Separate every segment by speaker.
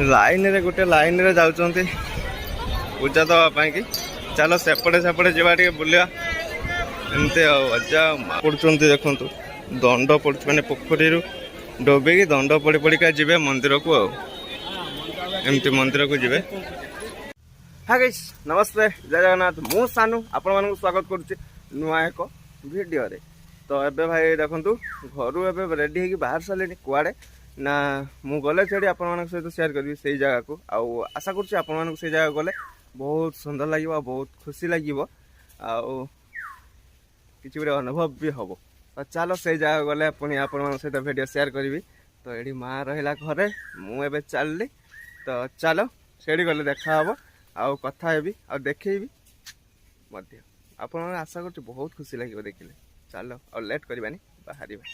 Speaker 1: Line रे गोटे line रे जाउचंती पूजा दवापाई कि चलो सेपटे सेपटे जावा टे बुलिया एमती अजा पड़ुंट देखु दंड पड़ मैंने पोखरी डोबी दंड पड़ पड़िका जी मंदिर को एमती मंदिर को जी। हाँ गाइस नमस्ते जय जगन्नाथ मु सानू आपण मानक स्वागत करुच्ची नुआ एक वीडियो रे। तो एबे भाई देखंतु घरु एबे रेडी होगी बाहर सारे कुआड़े ना मु गले छेड़ी आपण मानक सहित शेयर करबी सेई जगह को आउ आशा करुच्ची आपण मानक सेई जगह गले बहुत सुंदर लागिबो बहुत खुशी लागिबो आउ किछि गुटे अनुभव भी हबो। तो चलो सेई जगह गले पुनी आपण मानक सहित वीडियो शेयर करबी। तो एडी मां रहिला घरे मु एबे चलली तो चलो सेडी गले देखा हबो आउ कथा हेबी आउ देखेबी मध्य आपण आशा करछु बहुत खुशी लागिबो देखिले। चलो और लेट करबानी बाहरिबा।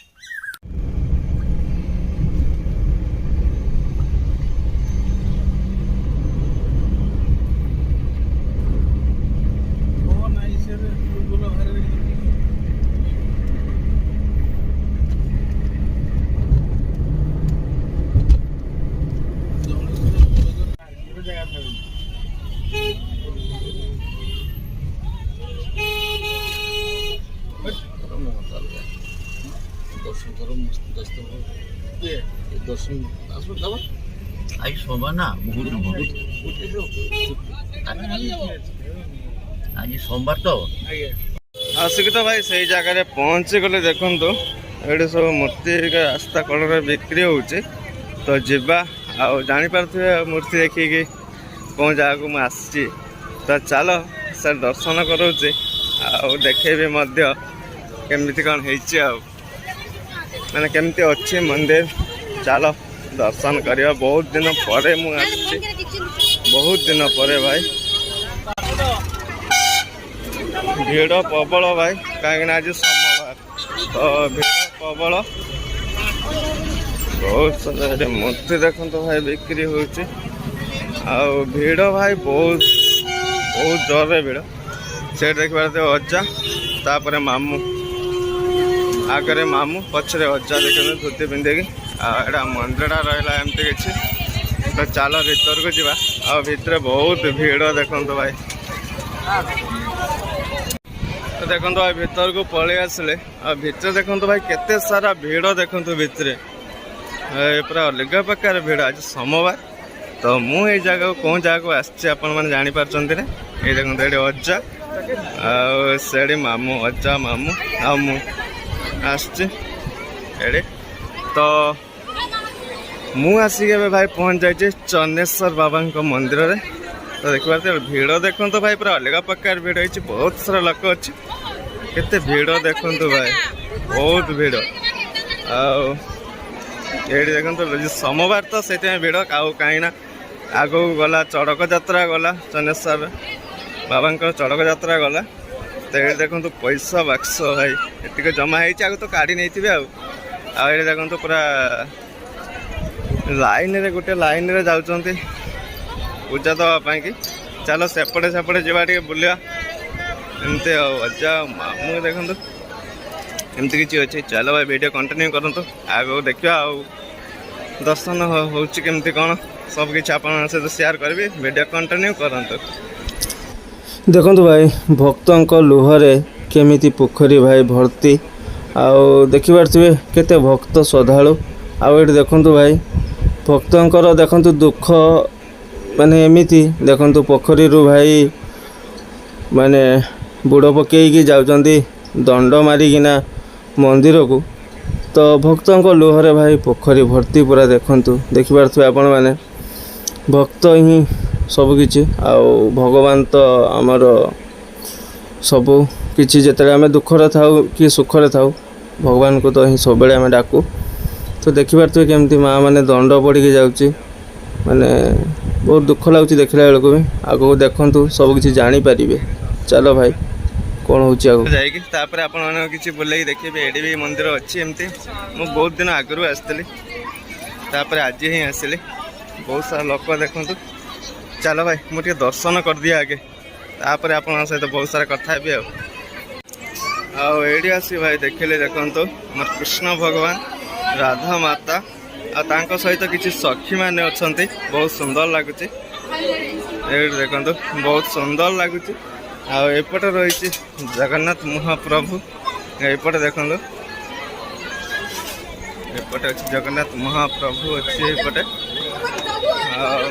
Speaker 2: आज सोमवार ना आज सोमवार तो
Speaker 1: आसिक तो भाई सही जगह पहुँची गले देखु ये सब मूर्ति रास्ता कड़े बिक्री होची। तो जीवा आउ जापारे मूर्ति देखिकी कौन जगह को मुझे तो चलो सर दर्शन करोचे आउ देखेबी केमती कौन मैंने केमती अच्छी मंदिर चलो दर्शन करिया। बहुत दिन पर बहुत दिन पर भाई भीड़ प्रबल भाई कहीं आज सोमवार तो भीड़ प्रबल बहुत सारे मूर्ति देखो तो भाई बिक्री होची आउ भीड़ भाई बहुत बहुत जोर भीड़ से देख पारे अजा तापर मामू आगे मामू पछरे अजा देखते धोती पिंधिकी आड़ा मंदिर रहा एमती किसी। तो चलो भीतर को जीवा आ भितर बहुत भीड़ देखो भाई। तो देखो भाई भीतर को पलि आसिले आ भीतर देखो भाई केते सारा भीड़ देखो भितर पूरा अलग प्रकार भीड़ आज सोमवार। तो मुझे जगह को कौन जगह को आसने जानी पार्टी ना ये देखो ये अजा आड़ी मामू अजा मामू आ आसड़े। तो मु आसिक भाई पहुँच जाइए चन्नेश्वर बाबा मंदिर रे। तो देख पारे भीड़ देखो तो भाई पूरा अलग प्रकार भीड़ होती बहुत सारा लोक अच्छे केते भीड़ देखो भाई बहुत भीड़ ये देखो सोमवार तो से भीड़ आउ कहीं आग गला चड़क यात्रा गला चन्नेश्वर बाबा चड़क यात्रा गला। तो ये देखो तो पैसा बाक्स भाई ये जमा हो तो काढ़ी नहीं थे आउ देखो पूरा लाइन रे गोटे लाइन रे जाउचंती पूजा दवापाई कि चलो सेपटे सेपटे जावा टे बुलिया एमती अजा मामू देखु एमती किसी अच्छे। चलो भाई वीडियो कंटिन्यू करंतु आगो देखिया आउ दर्शन होची केमती कौन सब किछि आपन से शेयर करबी वीडियो कंटिन्यू करंतु।
Speaker 3: देखंतु भाई भक्तों लुहरे केमिति पोखरी भाई भर्ती आउ देखि पारथिबे केते भक्त श्रद्धालु आउ एठी देखंतु भाई भक्तों देखंतु दुख माने एमिति देखंतु पोखरी रू भाई माने बुड़ पकईकी जाउचंदी दंड मारिकिना मंदिर को। तो भक्तों लुहरे भाई पोखरी भर्ती पूरा देखंतु देखि पारथिबे आपण माने भक्त ही सब किछि आउ भगवान तो आमर सब किछि जेतले आमे दुखरे थाउ कि सुखरे थाउ भगवान को तो ही सब बेले आमे डाकू। तो देखि पारथिबे केमती माँ माने दंड पड़ी जाउची माने बहुत दुख लगुच देखला बेलू भी आगो देखंतु सब किछि जानी पारिबे। चलो भाई कौन हो
Speaker 1: जाइए तापर आपण किसी बुले देखिए एडी भी मंदिर अच्छी एमती मु बहुत दिन आगु आसती तापर आज ही आसिली बहुत सारा लोक देखु। चलो भाई मुझे दर्शन कर दिया आगे तापर आपण सहित बहुत सारा कथा भी आसी भाई देखिले देखो मोर कृष्ण भगवान राधा माता ଆଉ ତାଙ୍କ ସହିତ କିଛି ସଖୀ ମାନେ ଅଛନ୍ତି। ବହୁତ ସୁନ୍ଦର ଲାଗୁଛି। ଏଇଠି ଦେଖନ୍ତୁ ବହୁତ ସୁନ୍ଦର ଲାଗୁଛି। ଆଉ ଏପଟେ ରହିଛି ଜଗନ୍ନାଥ ମହାପ୍ରଭୁ। ଏପଟେ ଦେଖନ୍ତୁ ଏପଟେ ଅଛି ଜଗନ୍ନାଥ ମହାପ୍ରଭୁ ଅଛି ଏପଟେ। ଆଉ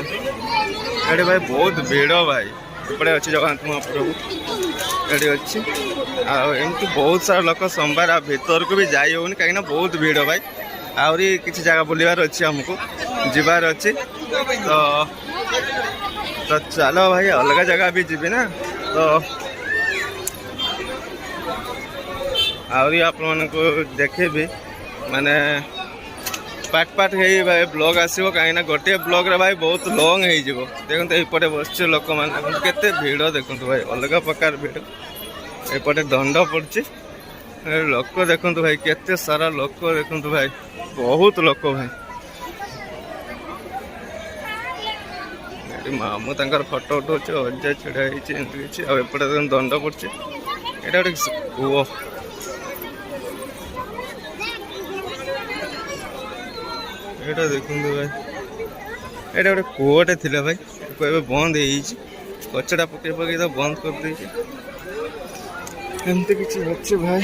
Speaker 1: ଏଠି ଭାଇ ବହୁତ ଭିଡ଼ ଭାଇ। ଏପଟେ ଅଛି ଜଗନ୍ନାଥ ମହାପ୍ରଭୁ ଏଠି ଅଛି। ଆଉ ଏମିତି ବହୁତ ସାରା ଲୋକ ସୋମବାର ଆଉ ଭିତରକୁ ବି ଯାଇ ହେଉନି କାହିଁକିନା ବହୁତ ଭିଡ଼ ଭାଇ। ଆହୁରି କିଛି ଜାଗା ବୁଲିବାର ଅଛି ଆମକୁ ଯିବାର ଅଛି। ତ ଚାଲ ଭାଇ ଅଲଗା ଜାଗା ବି ଯିବି ନା। ତ ଆହୁରି ଆପଣମାନଙ୍କୁ ଦେଖେଇବି ମାନେ ପାର୍ଟ ହେଇ ଭାଇ ବ୍ଲଗ୍ ଆସିବ କାହିଁକିନା ଗୋଟିଏ ବ୍ଲଗ୍ରେ ଭାଇ ବହୁତ ଲଙ୍ଗ୍ ହେଇଯିବ। ଦେଖନ୍ତୁ ଏଇପଟେ ବସିছে ଲୋକମାନେ ଦେଖନ୍ତୁ କେତେ ଭିଡ଼ ଦେଖନ୍ତୁ ଭାଇ ଅଲଗା ପ୍ରକାର ଭିଡ଼। ଏପଟେ ଦଣ୍ଡ ପଡ଼ୁଛି ଲୋକ ଦେଖନ୍ତୁ ଭାଇ କେତେ ସାରା ଲୋକ ଦେଖନ୍ତୁ ଭାଇ ବହୁତ ଲୋକ ଭାଇ। ଏଠି ମାମୁଁ ତାଙ୍କର ଫଟୋ ଉଠାଉଛି ଅଜା ଛିଡ଼ା ହେଇଛି ଏମିତି କିଛି। ଆଉ ଏପଟେ ଦେଖନ୍ତୁ ଦଣ୍ଡ ପଡ଼ୁଛି। ଏଇଟା ଗୋଟେ କୂଅ। ଏଇଟା ଦେଖନ୍ତୁ ଭାଇ ଏଇଟା ଗୋଟେ କୂଅଟେ ଥିଲା ଭାଇ। ଏବେ ବନ୍ଦ ହେଇଯାଇଛି। କଚଡ଼ା ପକେଇ ତ ବନ୍ଦ କରିଦେଇଛି। ଏମିତି କିଛି ଅଛି ଭାଇ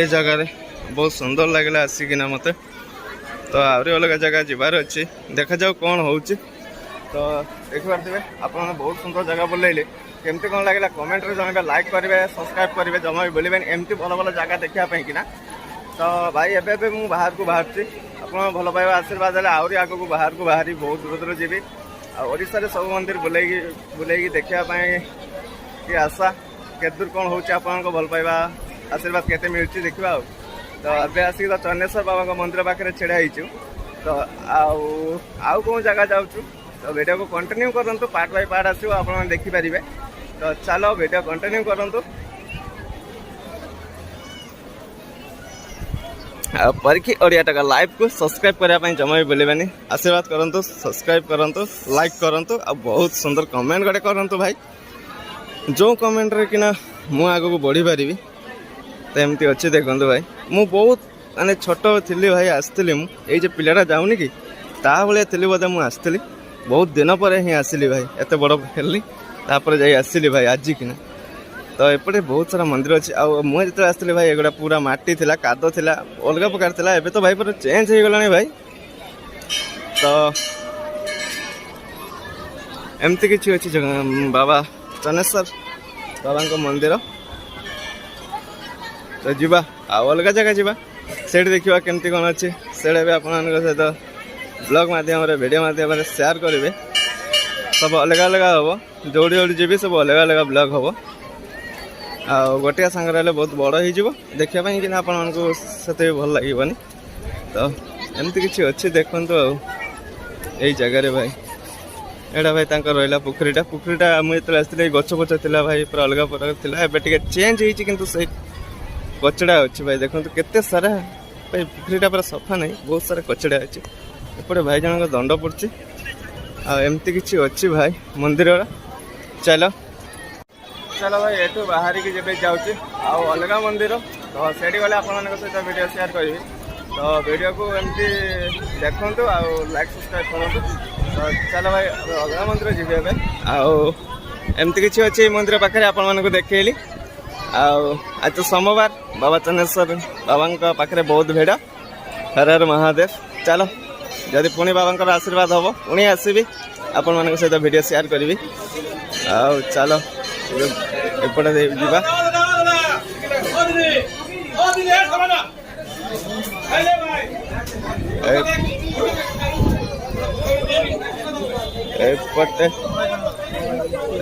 Speaker 1: ଏ ଜାଗାରେ। ବହୁତ ସୁନ୍ଦର ଲାଗିଲା ଆସିକିନା ମୋତେ। ତ ଆହୁରି ଅଲଗା ଜାଗା ଯିବାର ଅଛି। ଦେଖାଯାଉ କ'ଣ ହେଉଛି। ତ ଦେଖିପାରୁଥିବେ ଆପଣମାନେ ବହୁତ ସୁନ୍ଦର ଜାଗା ବୁଲେଇଲେ। କେମିତି କ'ଣ ଲାଗିଲା କମେଣ୍ଟରେ ଜଣାଇବେ। ଲାଇକ୍ କରିବେ, ସବସ୍କ୍ରାଇବ୍ କରିବେ, ଜମା ବି ଭୁଲିବେନି ଏମିତି ଭଲ ଭଲ ଜାଗା ଦେଖିବା ପାଇଁ କିନା। ତ ଭାଇ ଏବେ ମୁଁ ବାହାରକୁ ବାହାରୁଛି। ଆପଣ ଭଲ ପାଇବା ଆଶୀର୍ବାଦ ହେଲେ ଆହୁରି ଆଗକୁ ବାହାରକୁ ବାହାରି ବହୁତ ଦୂର ଯିବି। ଆଉ ଓଡ଼ିଶାରେ ସବୁ ମନ୍ଦିର ବୁଲେଇକି ଦେଖିବା ପାଇଁ କି ଆଶା। କେତେ ଦୂର କ'ଣ ହେଉଛି ଆପଣଙ୍କ ଭଲ ପାଇବା ଆଶୀର୍ବାଦ କେତେ ମିଳୁଛି ଦେଖିବା। ତ ଏବେ ଆସିକି ତ ଚନ୍ନେଶ୍ୱର ବାବାଙ୍କ ମନ୍ଦିର ପାଖରେ ଛିଡ଼ା ହେଇଛୁ। ତ ଆଉ କେଉଁ ଜାଗା ଯାଉଛୁ ତ ଭିଡ଼ିଓକୁ କଣ୍ଟିନ୍ୟୁ କରନ୍ତୁ। ପାର୍ଟ ବାଇ ପାର୍ଟ ଆସିବ ଆପଣମାନେ ଦେଖିପାରିବେ। ତ ଚାଲ ଭିଡ଼ିଓ କଣ୍ଟିନ୍ୟୁ କରନ୍ତୁ। ଆଉ ପରୀକ୍ଷୀ ଓଡ଼ିଆ ଟକା ଲାଇଭ୍କୁ ସବସ୍କ୍ରାଇବ୍ କରିବା ପାଇଁ ଜମା ବି ଭୁଲିବେନି। ଆଶୀର୍ବାଦ କରନ୍ତୁ, ସବସ୍କ୍ରାଇବ୍ କରନ୍ତୁ, ଲାଇକ୍ କରନ୍ତୁ ଆଉ ବହୁତ ସୁନ୍ଦର କମେଣ୍ଟ ଗୋଟେ କରନ୍ତୁ ଭାଇ। ଯେଉଁ କମେଣ୍ଟରେ କିନା ମୁଁ ଆଗକୁ ବଢ଼ିପାରିବି। ତ ଏମିତି ଅଛି ଦେଖନ୍ତୁ ଭାଇ। ମୁଁ ବହୁତ ମାନେ ଛୋଟ ଥିଲି ଭାଇ ଆସିଥିଲି। ମୁଁ ଏଇ ଯେ ପିଲାଟା ଯାଉନି କି ତା ଭଳିଆ ଥିଲି ବୋଧେ ମୁଁ ଆସିଥିଲି। ବହୁତ ଦିନ ପରେ ହିଁ ଆସିଲି ଭାଇ। ଏତେ ବଡ଼ ହେଲି ତାପରେ ଯାଇ ଆସିଲି ଭାଇ ଆଜିକିନା। ତ ଏପଟେ ବହୁତ ସାରା ମନ୍ଦିର ଅଛି। ଆଉ ମୁଁ ଯେତେବେଳେ ଆସିଥିଲି ଭାଇ ଏଗୁଡ଼ା ପୁରା ମାଟି ଥିଲା, କାଦ ଥିଲା, ଅଲଗା ପ୍ରକାର ଥିଲା। ଏବେ ତ ଭାଇ ପୁରା ଚେଞ୍ଜ ହେଇଗଲାଣି ଭାଇ। ତ ଏମିତି କିଛି ଅଛି ବାବା ଚନ୍ନେଶ୍ୱର ବାବାଙ୍କ ମନ୍ଦିର। ତ ଯିବା ଆଉ ଅଲଗା ଜାଗା ଯିବା। ସେଇଠି ଦେଖିବା କେମିତି କ'ଣ ଅଛି। ସେଇଟା ବି ଆପଣମାନଙ୍କ ସହିତ ବ୍ଲଗ୍ ମାଧ୍ୟମରେ ଭିଡ଼ିଓ ମାଧ୍ୟମରେ ସେୟାର କରିବେ। ସବୁ ଅଲଗା ଅଲଗା ହେବ। ଯେଉଁଠି ଯିବି ସବୁ ଅଲଗା ଅଲଗା ବ୍ଲଗ୍ ହେବ। ଆଉ ଗୋଟିଏ ସାଙ୍ଗରେ ହେଲେ ବହୁତ ବଡ଼ ହେଇଯିବ ଦେଖିବା ପାଇଁ କିନା ଆପଣମାନଙ୍କୁ ସେତେ ବି ଭଲ ଲାଗିବନି। ତ ଏମିତି କିଛି ଅଛି ଦେଖନ୍ତୁ। ଆଉ ଏଇ ଜାଗାରେ ଭାଇ ଏଇଟା ଭାଇ ତାଙ୍କର ରହିଲା ପୋଖରୀଟା ମୁଁ ଯେତେବେଳେ ଆସିଥିଲି ଏଇ ଗଛ ଥିଲା ଭାଇ ପୁରା ଅଲଗା ପ୍ରକାର ଥିଲା। ଏବେ ଟିକେ ଚେଞ୍ଜ ହେଇଛି କିନ୍ତୁ ସେଇ କଚଡ଼ା ଅଛି ଭାଇ ଦେଖନ୍ତୁ କେତେ ସାରା ଭାଇ। ପୋଖରୀଟା ପୁରା ସଫା ନାହିଁ, ବହୁତ ସାରା କଚଡ଼ା ଅଛି। ଏପଟେ ଭାଇ ଜଣଙ୍କ ଦଣ୍ଡ ପଡ଼ୁଛି। ଆଉ ଏମିତି କିଛି ଅଛି ଭାଇ ମନ୍ଦିରର। ଚାଲ ଭାଇ ଏଠୁ ବାହାରିକି ଯେବେ ଯାଉଛି ଆଉ ଅଲଗା ମନ୍ଦିର। ତ ସେଇଠି ଗଲେ ଆପଣମାନଙ୍କ ସହିତ ଭିଡ଼ିଓ ସେୟାର କରିବି। ତ ଭିଡ଼ିଓକୁ ଏମିତି ଦେଖନ୍ତୁ ଆଉ ଲାଇକ୍ ସବସ୍କ୍ରାଇବ୍ କରନ୍ତୁ। ତ ଚାଲ ଭାଇ ଅଲଗା ମନ୍ଦିର ଯିବି ଏବେ। ଆଉ ଏମିତି କିଛି ଅଛି ଏଇ ମନ୍ଦିର ପାଖରେ ଆପଣମାନଙ୍କୁ ଦେଖେଇଲି। ଆଉ ଆଜି ତ ସୋମବାର ବାବା ଚନ୍ନେଶ୍ୱର ବାବାଙ୍କ ପାଖରେ ବହୁତ ଭିଡ଼। ହର ହର ମହାଦେବ। ଚାଲ ଯଦି ପୁଣି ବାବାଙ୍କର ଆଶୀର୍ବାଦ ହେବ ପୁଣି ଆସିବି ଆପଣମାନଙ୍କ ସହିତ ଭିଡ଼ିଓ ସେୟାର କରିବି। ଆଉ ଚାଲ ଏପଟେ ଯିବା। ଏପଟେ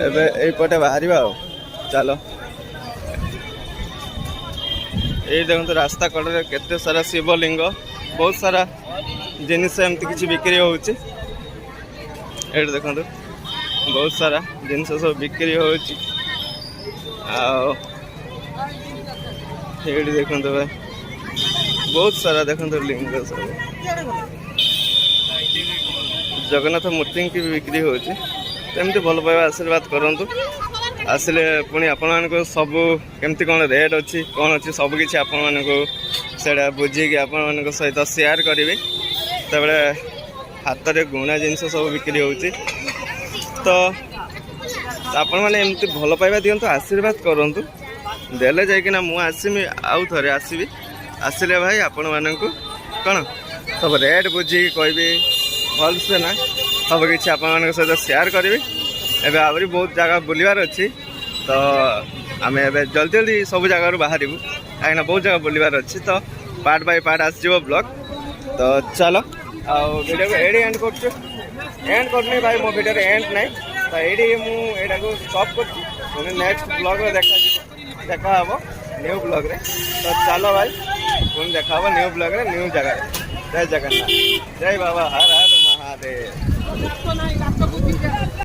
Speaker 1: ଏବେ ଏଇପଟେ ବାହାରିବା। ଆଉ ଚାଲ ଏଇ ଦେଖନ୍ତୁ ରାସ୍ତା କଡ଼ରେ କେତେ ସାରା ଶିବଲିଙ୍ଗ, ବହୁତ ସାରା ଜିନିଷ ଏମିତି କିଛି ବିକ୍ରି ହେଉଛି। ଏଇଠି ଦେଖନ୍ତୁ ବହୁତ ସାରା ଜିନିଷ ସବୁ ବିକ୍ରି ହେଉଛି। ଆଉ ଏଇଠି ଦେଖନ୍ତୁ ଭାଇ ବହୁତ ସାରା ଦେଖନ୍ତୁ ଲିଙ୍ଗ ସବୁ। ଜଗନ୍ନାଥ ମୂର୍ତ୍ତିଙ୍କି ବି ବିକ୍ରି ହେଉଛି। ଏମିତି ଭଲ ପାଇବା ଆଶୀର୍ବାଦ କରନ୍ତୁ। ଆସିଲେ ପୁଣି ଆପଣମାନଙ୍କୁ ସବୁ କେମିତି କ'ଣ ରେଟ୍ ଅଛି କ'ଣ ଅଛି ସବୁ କିଛି ଆପଣମାନଙ୍କୁ ସେଇଟା ବୁଝିକି ଆପଣମାନଙ୍କ ସହିତ ସେୟାର କରିବି। ସେତେବେଳେ हाथ में गुणा जिनस सब बिक्री होची तो आपण मैंने एमती भल पाइबा दिंतु आशीर्वाद करूँ देले जाइकिना मु आसमी आउ थे आसबि आसिले भाई आपण मानू कौन सब रेट बुझी कहबी भलसे ना सब किसी आपण सहित सेयार करी एवं आहरी बहुत जगह बुलवार अच्छी तो आम ए जल्दी जल्दी सब जगार बाहर कहीं बहुत जगह बुलवार अच्छी तो पार्ट बाय पार्ट आसो ब्लॉग तो चलो वीडियो को एडी एंड करनी भाई मो वीडियो एंड ना तो ये मुझे स्टॉप कर नेक्स्ट ब्लॉग में देखा हम न्यू ब्लॉग रे तो चलो भाई पुणी देखा हम न्यू ब्लॉग रे न्यू जगह जय जगन्नाथ जय बाबा हर हर महादेव।